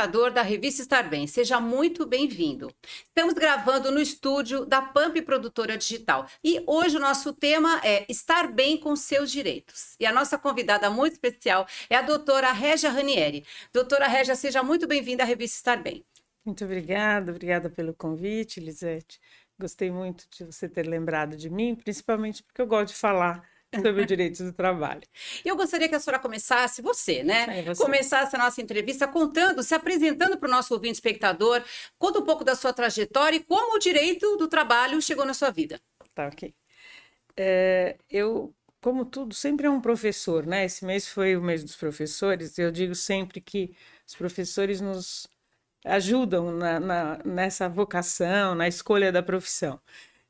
espectador da revista Estar Bem, seja muito bem-vindo. Estamos gravando no estúdio da Pamp Produtora Digital e hoje o nosso tema é Estar Bem com Seus Direitos. E a nossa convidada muito especial é a doutora Régia Ranieri. Doutora Régia, seja muito bem-vinda à revista Estar Bem. Muito obrigada pelo convite, Lisete. Gostei muito de você ter lembrado de mim, principalmente porque eu gosto de falar sobre o direito do trabalho. Eu gostaria que a senhora começasse, você, né? Você. Começasse a nossa entrevista contando, se apresentando para o nosso ouvinte espectador, conta um pouco da sua trajetória e como o direito do trabalho chegou na sua vida. Tá, ok. Eu, como tudo, sempre é um professor, né? Esse mês foi o mês dos professores. Eu digo sempre que os professores nos ajudam nessa vocação, na escolha da profissão.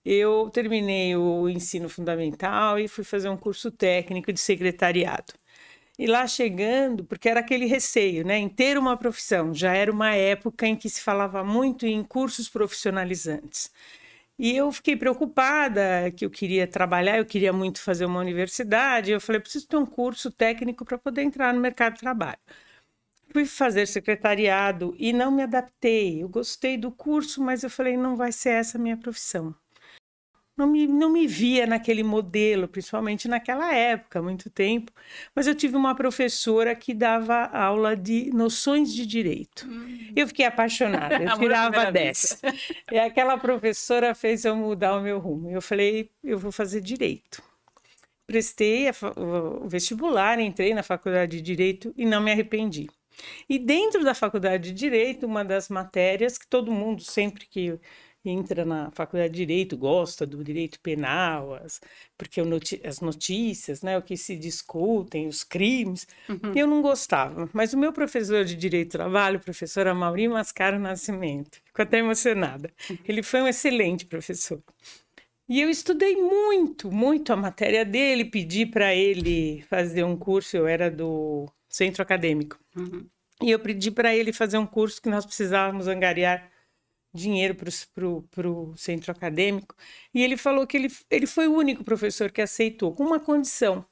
Eu terminei o ensino fundamental e fui fazer um curso técnico de secretariado. E lá chegando, porque era aquele receio, né, em ter uma profissão, já era uma época em que se falava muito em cursos profissionalizantes. E eu fiquei preocupada, que eu queria trabalhar, eu queria muito fazer uma universidade, eu falei, preciso ter um curso técnico para poder entrar no mercado de trabalho. Fui fazer secretariado e não me adaptei. Eu gostei do curso, mas eu falei, não vai ser essa a minha profissão. Não me via naquele modelo, principalmente naquela época, há muito tempo. Mas eu tive uma professora que dava aula de noções de direito. Eu fiquei apaixonada, eu tirava 10. E aquela professora fez eu mudar o meu rumo. Eu falei, eu vou fazer direito. Prestei o vestibular, entrei na faculdade de Direito e não me arrependi. E dentro da faculdade de Direito, uma das matérias que todo mundo, sempre que entra na faculdade de Direito, gosta do direito penal, porque as notícias, né, o que se discutem, os crimes, eu não gostava. Mas o meu professor de Direito do Trabalho, o professor Amaury Mascaro Nascimento, fico até emocionada, ele foi um excelente professor. E eu estudei muito a matéria dele, pedi para ele fazer um curso, eu era do centro acadêmico, e eu pedi para ele fazer um curso que nós precisávamos angariar dinheiro para o centro acadêmico, e ele falou que ele foi o único professor que aceitou, com uma condição,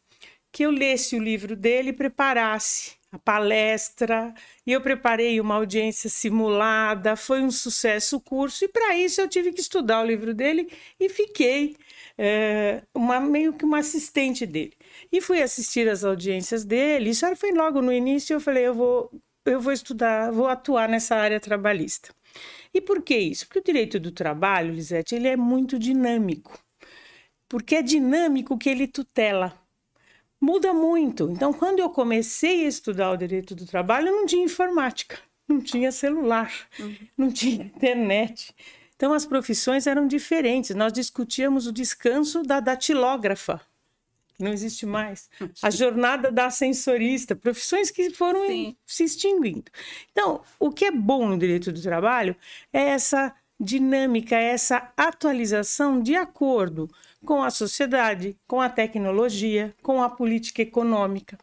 que eu lesse o livro dele e preparasse a palestra, e eu preparei uma audiência simulada, foi um sucesso o curso, e para isso eu tive que estudar o livro dele e fiquei meio que uma assistente dele. E fui assistir às audiências dele, isso foi logo no início, eu falei, eu vou estudar, vou atuar nessa área trabalhista. E por que isso? Porque o direito do trabalho, Lisete, ele é muito dinâmico, porque é dinâmico que ele tutela. Muda muito. Então, quando eu comecei a estudar o direito do trabalho, não tinha informática, não tinha celular, não tinha internet. Então, as profissões eram diferentes. Nós discutíamos o descanso da datilógrafa, que não existe mais. A jornada da ascensorista, profissões que foram se extinguindo. Então, o que é bom no direito do trabalho é essa dinâmica, essa atualização de acordo com a sociedade, com a tecnologia, com a política econômica.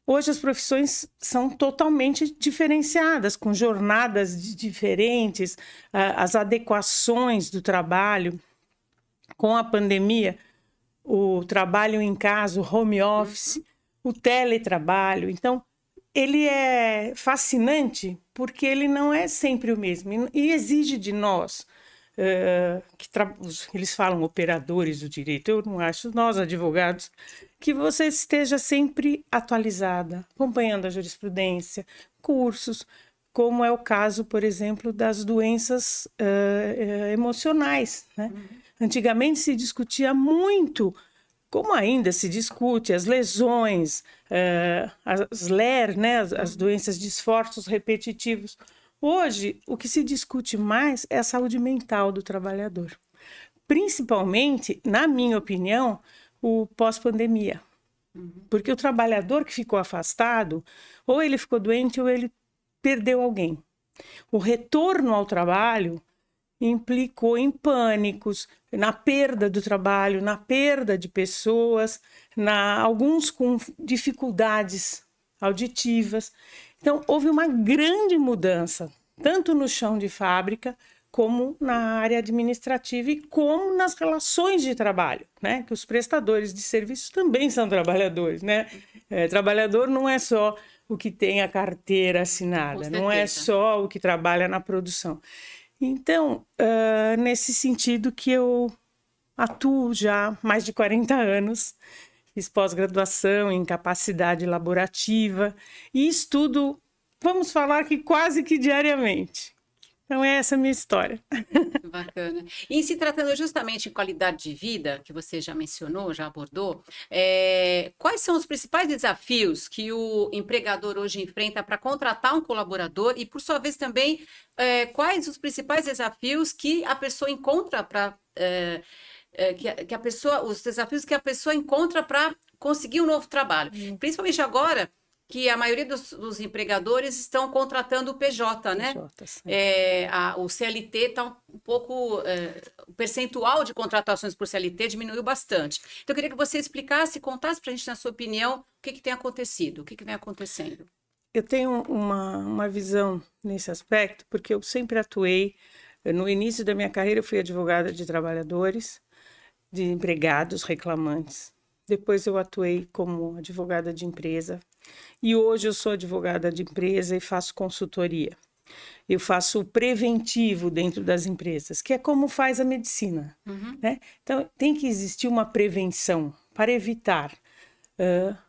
Hoje as profissões são totalmente diferenciadas, com jornadas diferentes, as adequações do trabalho. Com a pandemia, o trabalho em casa, o home office, o teletrabalho. Então, ele é fascinante porque ele não é sempre o mesmo e exige de nós, eles falam operadores do direito, eu não acho, nós advogados, que você esteja sempre atualizada, acompanhando a jurisprudência, cursos, como é o caso, por exemplo, das doenças emocionais, né? Antigamente se discutia muito, como ainda se discute, as lesões, as LER, né, as doenças de esforços repetitivos. Hoje, o que se discute mais é a saúde mental do trabalhador. Principalmente, na minha opinião, o pós-pandemia. Porque o trabalhador que ficou afastado, ou ele ficou doente ou ele perdeu alguém. O retorno ao trabalho implicou em pânicos, na perda do trabalho, na perda de pessoas, alguns com dificuldades auditivas. Então, houve uma grande mudança, tanto no chão de fábrica, como na área administrativa e como nas relações de trabalho, né? Que os prestadores de serviços também são trabalhadores, né? Trabalhador não é só o que tem a carteira assinada, não é só o que trabalha na produção. Então, nesse sentido que eu atuo já há mais de 40 anos, fiz pós-graduação em capacidade laborativa e estudo, vamos falar que quase que diariamente. Então, essa é a minha história. Bacana. E se tratando justamente de qualidade de vida, que você já mencionou, já abordou, quais são os principais desafios que o empregador hoje enfrenta para contratar um colaborador e, por sua vez, também, quais os principais desafios que a pessoa encontra para... os desafios que a pessoa encontra para conseguir um novo trabalho. Principalmente agora, que a maioria dos empregadores estão contratando o PJ, né? O CLT está um pouco... o percentual de contratações por CLT diminuiu bastante. Então, eu queria que você explicasse, contasse para a gente, na sua opinião, o que tem acontecido, o que vem acontecendo. Eu tenho uma visão nesse aspecto, porque eu sempre atuei... No início da minha carreira, eu fui advogada de trabalhadores, de empregados reclamantes. Depois eu atuei como advogada de empresa. E hoje eu sou advogada de empresa e faço consultoria. Eu faço o preventivo dentro das empresas, que é como faz a medicina. Né? Então, tem que existir uma prevenção para evitar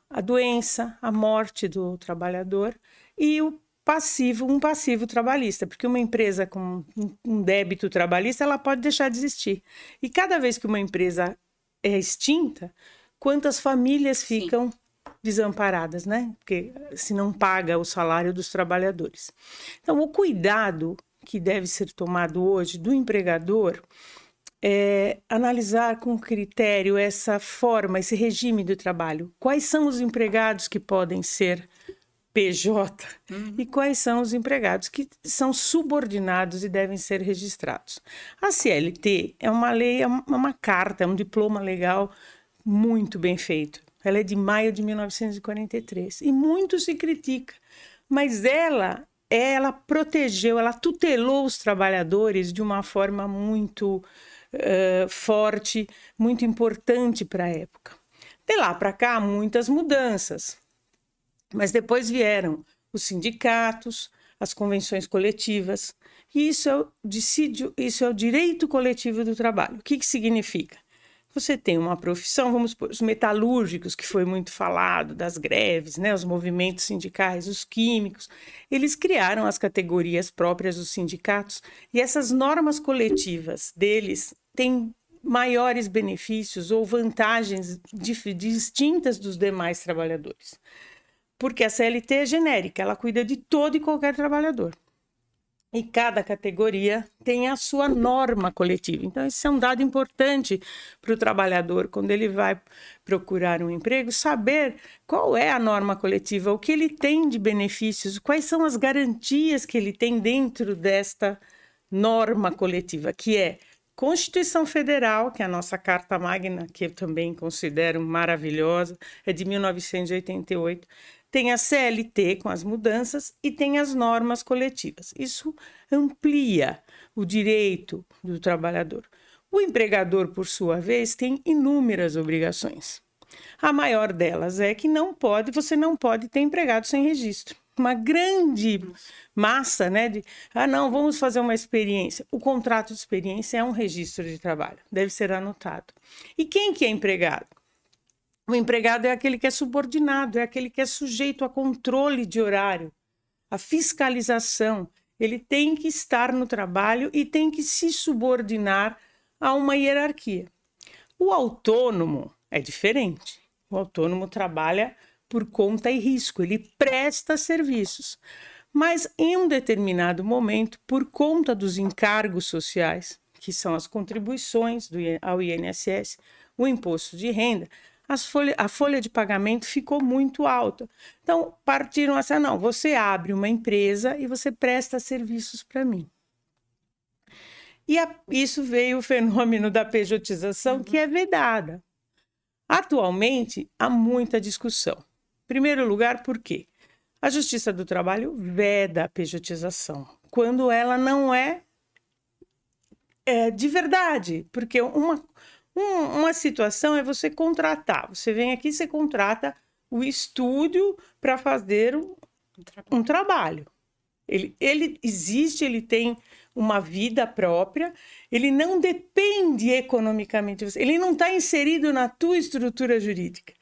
a doença, a morte do trabalhador e um passivo trabalhista, porque uma empresa com um débito trabalhista, ela pode deixar de existir. E cada vez que uma empresa é extinta, quantas famílias ficam desamparadas, né? Porque se não paga o salário dos trabalhadores. Então, o cuidado que deve ser tomado hoje do empregador é analisar com critério essa forma, esse regime do trabalho. Quais são os empregados que podem ser PJ e quais são os empregados que são subordinados e devem ser registrados. A CLT é uma lei, é uma carta, é um diploma legal muito bem feito. Ela é de maio de 1943 e muito se critica, mas ela protegeu, ela tutelou os trabalhadores de uma forma muito forte, muito importante para a época. De lá para cá, muitas mudanças. Mas depois vieram os sindicatos, as convenções coletivas, e isso é o dissídio, isso é o direito coletivo do trabalho. O que significa? Você tem uma profissão, vamos supor, os metalúrgicos, que foi muito falado, das greves, né, os movimentos sindicais, os químicos, eles criaram as categorias próprias dos sindicatos, e essas normas coletivas deles têm maiores benefícios ou vantagens distintas dos demais trabalhadores. Porque a CLT é genérica, ela cuida de todo e qualquer trabalhador. E cada categoria tem a sua norma coletiva. Então, esse é um dado importante para o trabalhador, quando ele vai procurar um emprego, saber qual é a norma coletiva, o que ele tem de benefícios, quais são as garantias que ele tem dentro desta norma coletiva, que é Constituição Federal, que é a nossa Carta Magna, que eu também considero maravilhosa, é de 1988, tem a CLT com as mudanças e tem as normas coletivas. Isso amplia o direito do trabalhador. O empregador, por sua vez, tem inúmeras obrigações. A maior delas é que você não pode ter empregado sem registro. Uma grande massa, né, vamos fazer uma experiência. O contrato de experiência é um registro de trabalho, deve ser anotado. E quem que é empregado? O empregado é aquele que é subordinado, é aquele que é sujeito a controle de horário, a fiscalização. Ele tem que estar no trabalho e tem que se subordinar a uma hierarquia. O autônomo é diferente. O autônomo trabalha por conta e risco, ele presta serviços. Mas em um determinado momento, por conta dos encargos sociais, que são as contribuições ao INSS, o imposto de renda, a folha de pagamento ficou muito alta. Então, partiram assim, não, você abre uma empresa e você presta serviços para mim. E isso veio o fenômeno da pejotização, que é vedada. Atualmente, há muita discussão. Em primeiro lugar, por quê? A Justiça do Trabalho veda a pejotização, quando ela não é de verdade, porque uma situação é você contratar. Você vem aqui, você contrata o estúdio para fazer um trabalho. Ele existe, ele tem uma vida própria, ele não depende economicamente de você, ele não está inserido na tua estrutura jurídica.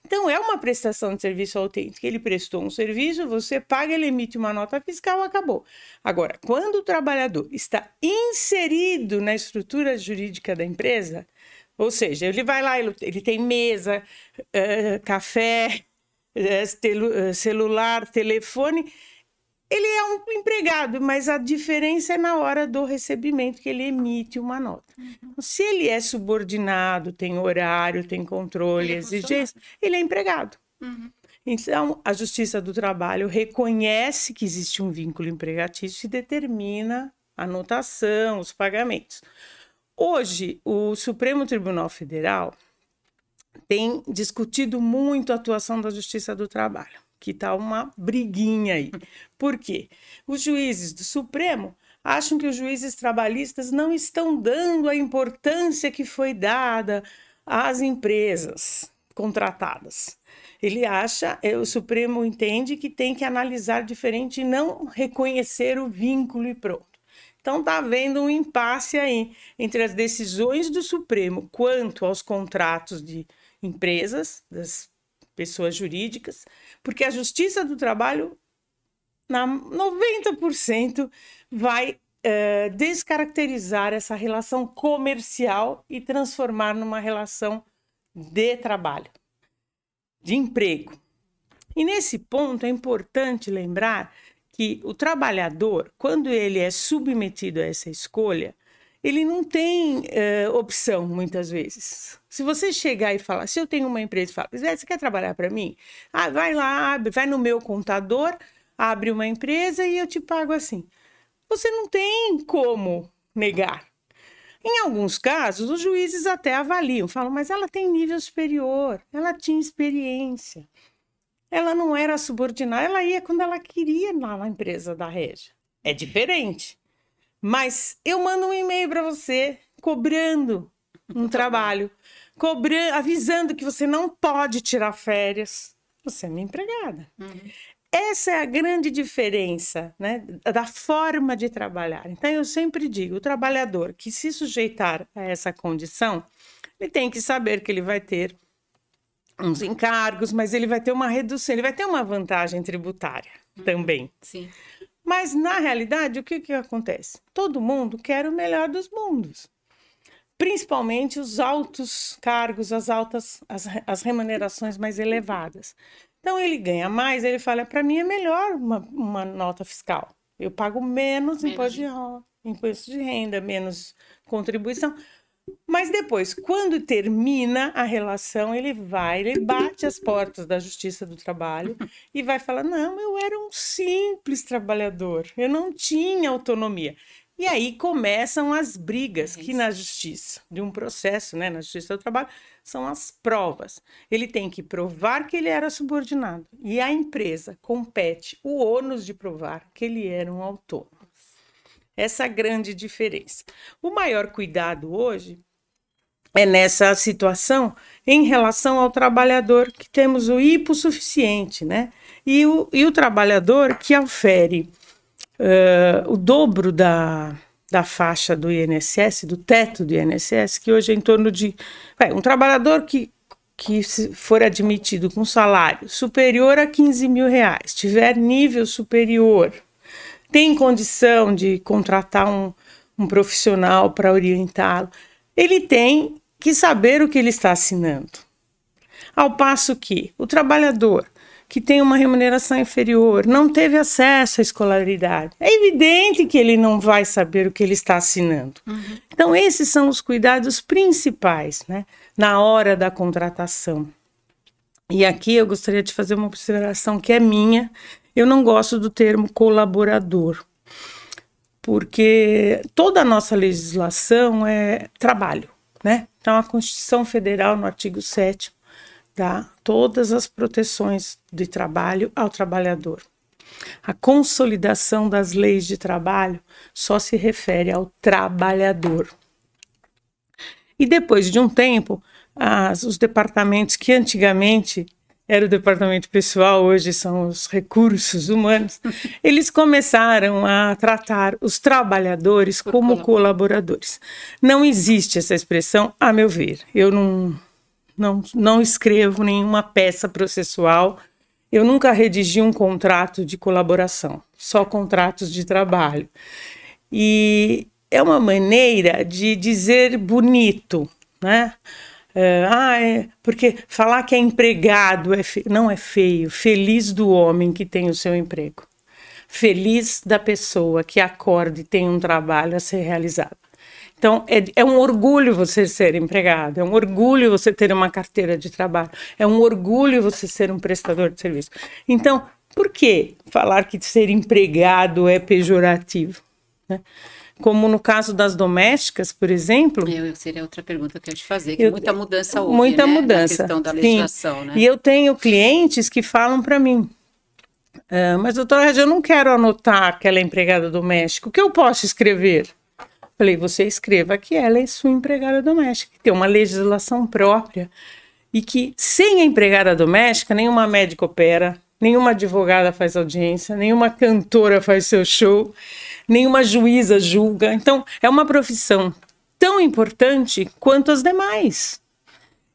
Então, é uma prestação de serviço autêntica. Ele prestou um serviço, você paga, ele emite uma nota fiscal, acabou. Agora, quando o trabalhador está inserido na estrutura jurídica da empresa, ou seja, ele vai lá, ele tem mesa, café, celular, telefone, ele é um empregado, mas a diferença é na hora do recebimento que ele emite uma nota. Se ele é subordinado, tem horário, tem controle, exigência, ele é empregado. Então, a Justiça do Trabalho reconhece que existe um vínculo empregatício e determina a notação, os pagamentos. Hoje, o Supremo Tribunal Federal tem discutido muito a atuação da Justiça do Trabalho, que está uma briguinha aí. Por quê? Os juízes do Supremo acham que os juízes trabalhistas não estão dando a importância que foi dada às empresas contratadas. Ele acha, o Supremo entende que tem que analisar diferente e não reconhecer o vínculo e pronto. Então está havendo um impasse aí entre as decisões do Supremo quanto aos contratos de empresas, das pessoas jurídicas, porque a Justiça do Trabalho, na 90%, vai descaracterizar essa relação comercial e transformar numa relação de trabalho, de emprego. E nesse ponto é importante lembrar que o trabalhador, quando ele é submetido a essa escolha, ele não tem opção, muitas vezes. Se você chegar e falar, se eu tenho uma empresa e falar, você quer trabalhar para mim? Ah, vai lá, vai no meu contador, abre uma empresa e eu te pago assim. Você não tem como negar. Em alguns casos, os juízes até avaliam, falam, mas ela tem nível superior, ela tinha experiência, ela não era subordinada, ela ia quando ela queria lá na empresa da Régia. É diferente. Mas eu mando um e-mail para você cobrando um trabalho, avisando que você não pode tirar férias. Você é minha empregada. Essa é a grande diferença, né, da forma de trabalhar. Então, eu sempre digo, o trabalhador que se sujeitar a essa condição, ele tem que saber que ele vai ter uns encargos, mas ele vai ter uma redução, ele vai ter uma vantagem tributária também. Sim. Mas, na realidade, o que acontece? Todo mundo quer o melhor dos mundos. Principalmente os altos cargos, as remunerações mais elevadas. Então, ele ganha mais, ele fala, para mim é melhor uma nota fiscal. Eu pago menos imposto de renda, menos contribuição. Mas depois, quando termina a relação, ele bate as portas da Justiça do Trabalho e vai falar, não, eu era um simples trabalhador, eu não tinha autonomia. E aí começam as brigas, que na justiça, de um processo, né, na Justiça do Trabalho, são as provas. Ele tem que provar que ele era subordinado. E a empresa compete o ônus de provar que ele era um autônomo. Essa grande diferença. O maior cuidado hoje é nessa situação em relação ao trabalhador que temos o hipossuficiente, né? E o trabalhador que ofere o dobro da faixa do INSS, do teto do INSS, que hoje é em torno de... um trabalhador que for admitido com salário superior a 15 mil reais, tiver nível superior, tem condição de contratar um profissional para orientá-lo, ele tem que saber o que ele está assinando. Ao passo que o trabalhador que tem uma remuneração inferior, não teve acesso à escolaridade, é evidente que ele não vai saber o que ele está assinando. Então, esses são os cuidados principais, né, na hora da contratação. E aqui eu gostaria de fazer uma observação que é minha. Eu não gosto do termo colaborador, porque toda a nossa legislação é trabalho, né? Então, a Constituição Federal, no artigo 7º, dá todas as proteções de trabalho ao trabalhador. A consolidação das leis de trabalho só se refere ao trabalhador. E depois de um tempo, os departamentos que antigamente era o departamento pessoal, hoje são os recursos humanos, eles começaram a tratar os trabalhadores como colaboradores. Não existe essa expressão, a meu ver. Eu não escrevo nenhuma peça processual, eu nunca redigi um contrato de colaboração, só contratos de trabalho. E é uma maneira de dizer bonito, né? Porque falar que é empregado não é feio. Feliz do homem que tem o seu emprego. Feliz da pessoa que acorda e tem um trabalho a ser realizado. Então, é um orgulho você ser empregado, é um orgulho você ter uma carteira de trabalho, é um orgulho você ser um prestador de serviço. Então, por que falar que ser empregado é pejorativo, né? Como no caso das domésticas, por exemplo... Seria outra pergunta que eu ia te fazer, que muita mudança houve, muita né, mudança, na questão da legislação, sim. Né? E eu tenho clientes que falam para mim, mas doutora Regina, eu não quero anotar que ela é empregada doméstica, o que eu posso escrever? Falei, você escreva que ela é sua empregada doméstica, que tem uma legislação própria e que sem a empregada doméstica, nenhuma médica opera, nenhuma advogada faz audiência, nenhuma cantora faz seu show, nenhuma juíza julga. Então, é uma profissão tão importante quanto as demais.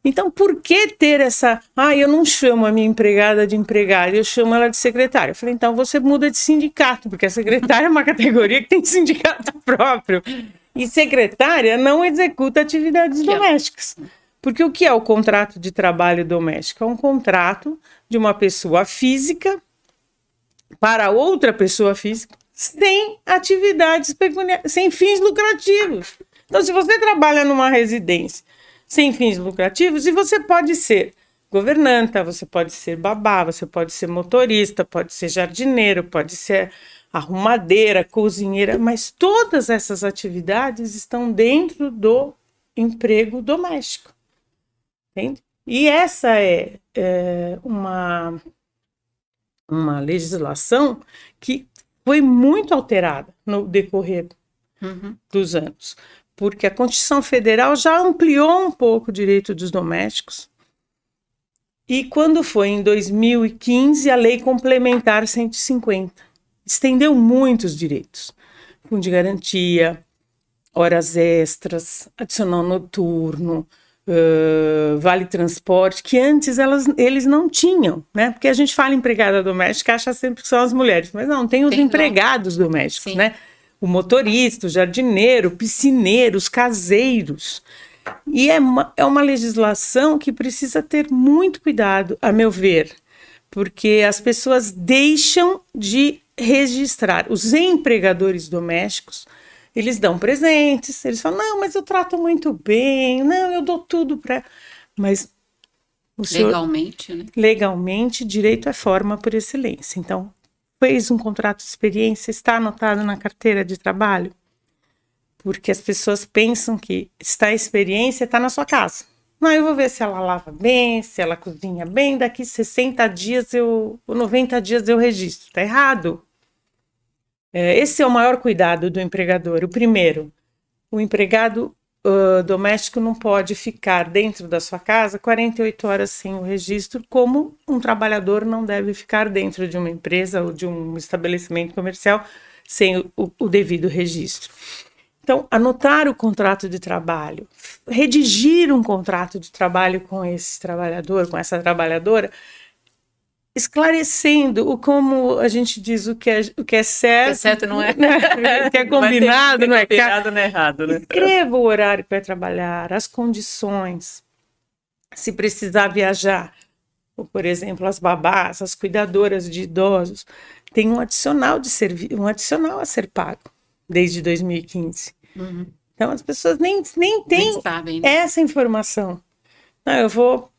Então, por que ter essa... eu não chamo a minha empregada de empregada, eu chamo ela de secretária. Eu falei, então você muda de sindicato, porque a secretária é uma categoria que tem sindicato próprio. E secretária não executa atividades domésticas. Porque o que é o contrato de trabalho doméstico? É um contrato de uma pessoa física para outra pessoa física, sem atividades pecuniárias, sem fins lucrativos. Então, se você trabalha numa residência sem fins lucrativos, e você pode ser governanta, você pode ser babá, você pode ser motorista, pode ser jardineiro, pode ser arrumadeira, cozinheira, mas todas essas atividades estão dentro do emprego doméstico. Entende? E essa é uma legislação que foi muito alterada no decorrer dos anos, porque a Constituição Federal já ampliou um pouco o direito dos domésticos, e quando foi em 2015 a Lei Complementar 150, estendeu muitos direitos, fundo de garantia, horas extras, adicional noturno, vale transporte, que antes eles não tinham, né? Porque a gente fala empregada doméstica, acha sempre que são as mulheres, mas não, tem os empregados domésticos, né? O motorista, o jardineiro, o piscineiro, os caseiros. E é uma legislação que precisa ter muito cuidado, a meu ver, porque as pessoas deixam de registrar. Os empregadores domésticos, eles dão presentes, eles falam, não, mas eu trato muito bem, não, eu dou tudo para... Mas o legalmente, né? Legalmente, direito é forma por excelência. Então, fez um contrato de experiência, está anotado na carteira de trabalho, porque as pessoas pensam que está a experiência, está na sua casa. Não, eu vou ver se ela lava bem, se ela cozinha bem, daqui 60 dias ou 90 dias eu registro. Está errado. Esse é o maior cuidado do empregador. O primeiro, o empregado doméstico não pode ficar dentro da sua casa 48 horas sem o registro, como um trabalhador não deve ficar dentro de uma empresa ou de um estabelecimento comercial sem o devido registro. Então, anotar o contrato de trabalho, redigir um contrato de trabalho com esse trabalhador, com essa trabalhadora, esclarecendo como a gente diz o que é certo, que é certo não é, o que é combinado, não é combinado, não é errado, né? Escreva o horário que vai trabalhar, as condições, se precisar viajar, ou, por exemplo, as babás, as cuidadoras de idosos, tem um adicional a ser pago desde 2015. Então as pessoas nem têm sabem, né? Essa informação. Não, eu vou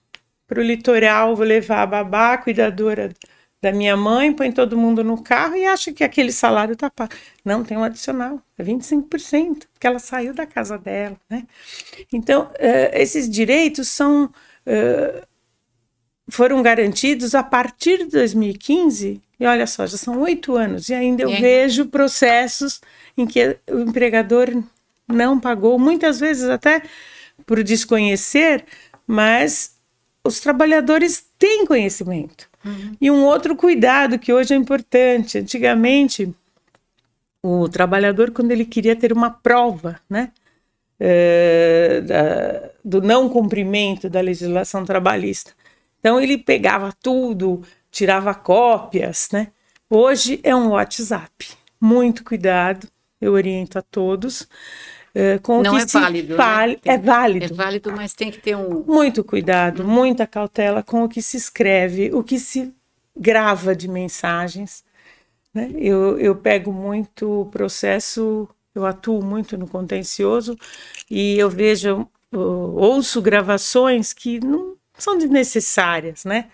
para o litoral, vou levar a babá, a cuidadora da minha mãe, põe todo mundo no carro e acha que aquele salário está pago. Não, tem um adicional, é 25%, porque ela saiu da casa dela, né? Então, esses direitos foram garantidos a partir de 2015, e olha só, já são 8 anos, e ainda eu vejo processos em que o empregador não pagou, muitas vezes até por desconhecer, mas os trabalhadores têm conhecimento. E um outro cuidado que hoje é importante, antigamente, o trabalhador, quando ele queria ter uma prova, né, do não cumprimento da legislação trabalhista, então ele pegava tudo, tirava cópias, né? Hoje é um WhatsApp. Muito cuidado, eu oriento a todos. Com não o que é válido, né? É válido. É válido, mas tem que ter um... Muito cuidado, muita cautela com o que se escreve, o que se grava de mensagens, né? Eu pego muito processo, eu atuo muito no contencioso e eu vejo, ouço gravações que não são desnecessárias, né?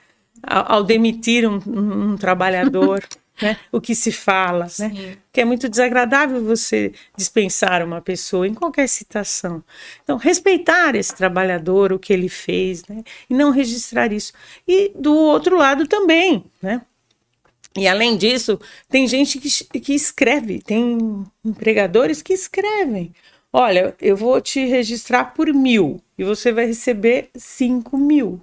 Ao demitir um trabalhador, né? O que se fala, né? Que é muito desagradável você dispensar uma pessoa em qualquer situação. Então, respeitar esse trabalhador, o que ele fez, né? E não registrar isso. E do outro lado também, né? E além disso, tem gente que escreve, tem empregadores que escrevem. Olha, eu vou te registrar por 1.000 e você vai receber 5.000.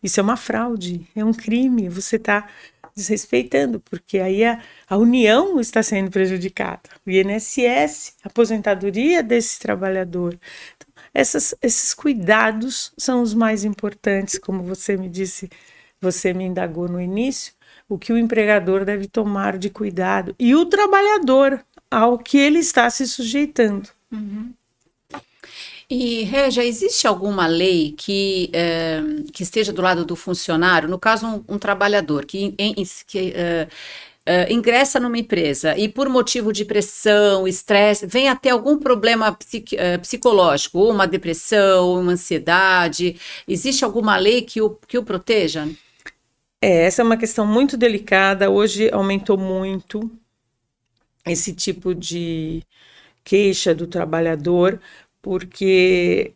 Isso é uma fraude, é um crime, você está desrespeitando, porque aí a União está sendo prejudicada, o INSS, a aposentadoria desse trabalhador. Então, esses cuidados são os mais importantes, como você me disse, você me indagou no início, o que o empregador deve tomar de cuidado e o trabalhador ao que ele está se sujeitando. E, Régia, existe alguma lei que esteja do lado do funcionário? No caso, um trabalhador que ingressa numa empresa e por motivo de pressão, estresse, vem até algum problema psicológico, ou uma depressão, ou uma ansiedade. Existe alguma lei que o proteja? Essa é uma questão muito delicada. Hoje aumentou muito esse tipo de queixa do trabalhador, porque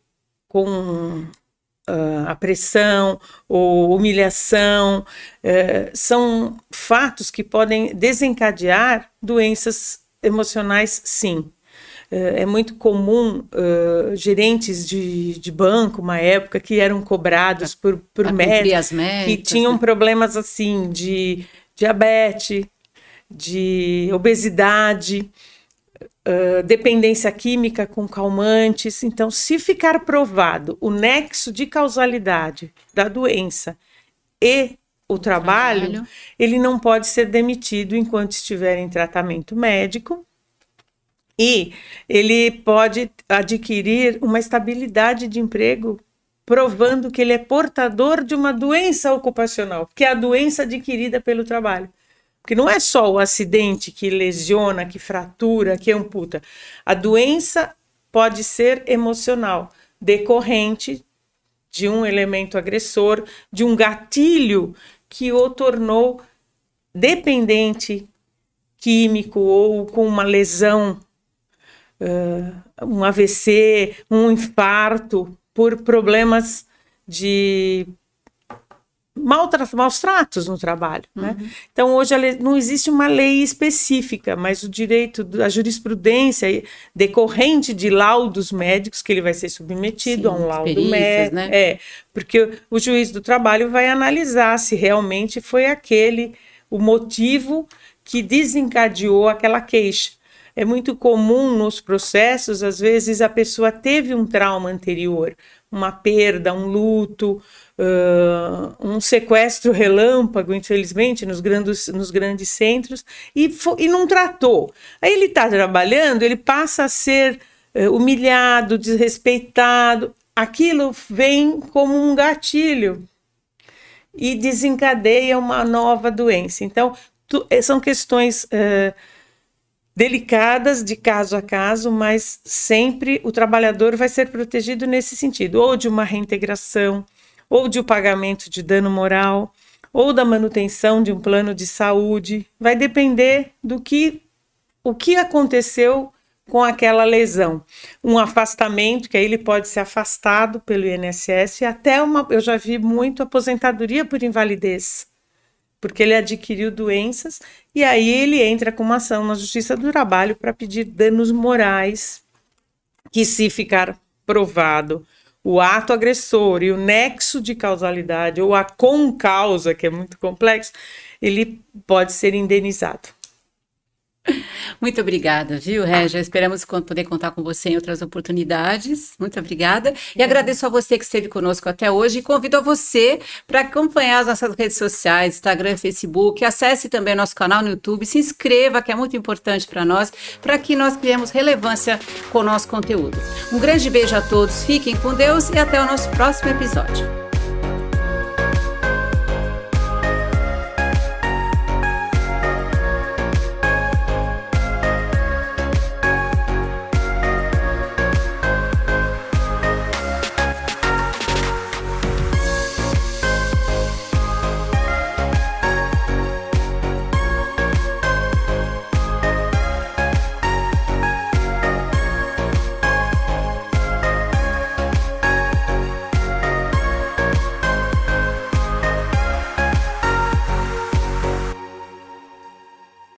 com a pressão ou humilhação são fatos que podem desencadear doenças emocionais, sim. É muito comum gerentes de banco, uma época, que eram cobrados por médicos que tinham problemas assim de diabetes, de obesidade, dependência química com calmantes. Então, se ficar provado o nexo de causalidade da doença e o trabalho, ele não pode ser demitido enquanto estiver em tratamento médico. E ele pode adquirir uma estabilidade de emprego, provando que ele é portador de uma doença ocupacional, que é a doença adquirida pelo trabalho. Porque não é só o acidente que lesiona, que fratura, que amputa. A doença pode ser emocional, decorrente de um elemento agressor, de um gatilho que o tornou dependente químico ou com uma lesão, um AVC, um infarto, por problemas de maus tratos no trabalho, né? Então, hoje não existe uma lei específica, mas o direito, a jurisprudência decorrente de laudos médicos, que ele vai ser submetido a um laudo médico, né? Porque o juiz do trabalho vai analisar se realmente foi aquele o motivo que desencadeou aquela queixa. É muito comum nos processos, às vezes a pessoa teve um trauma anterior, uma perda, um luto, um sequestro relâmpago, infelizmente, nos grandes centros, e não tratou. Aí ele está trabalhando, ele passa a ser humilhado, desrespeitado. Aquilo vem como um gatilho e desencadeia uma nova doença. Então, são questões delicadas, de caso a caso, mas sempre o trabalhador vai ser protegido nesse sentido, ou de uma reintegração, ou de um pagamento de dano moral, ou da manutenção de um plano de saúde. Vai depender do o que aconteceu com aquela lesão. Um afastamento, que aí ele pode ser afastado pelo INSS, até eu já vi muito aposentadoria por invalidez, porque ele adquiriu doenças, e aí ele entra com uma ação na Justiça do Trabalho para pedir danos morais, que, se ficar provado o ato agressor e o nexo de causalidade, ou a concausa, que é muito complexo, ele pode ser indenizado. Muito obrigada, viu, Régia? Esperamos poder contar com você em outras oportunidades. Muito obrigada. E agradeço a você que esteve conosco até hoje e convido a você para acompanhar as nossas redes sociais, Instagram, Facebook. Acesse também nosso canal no YouTube, se inscreva, que é muito importante para nós, para que nós criemos relevância com o nosso conteúdo. Um grande beijo a todos, fiquem com Deus e até o nosso próximo episódio.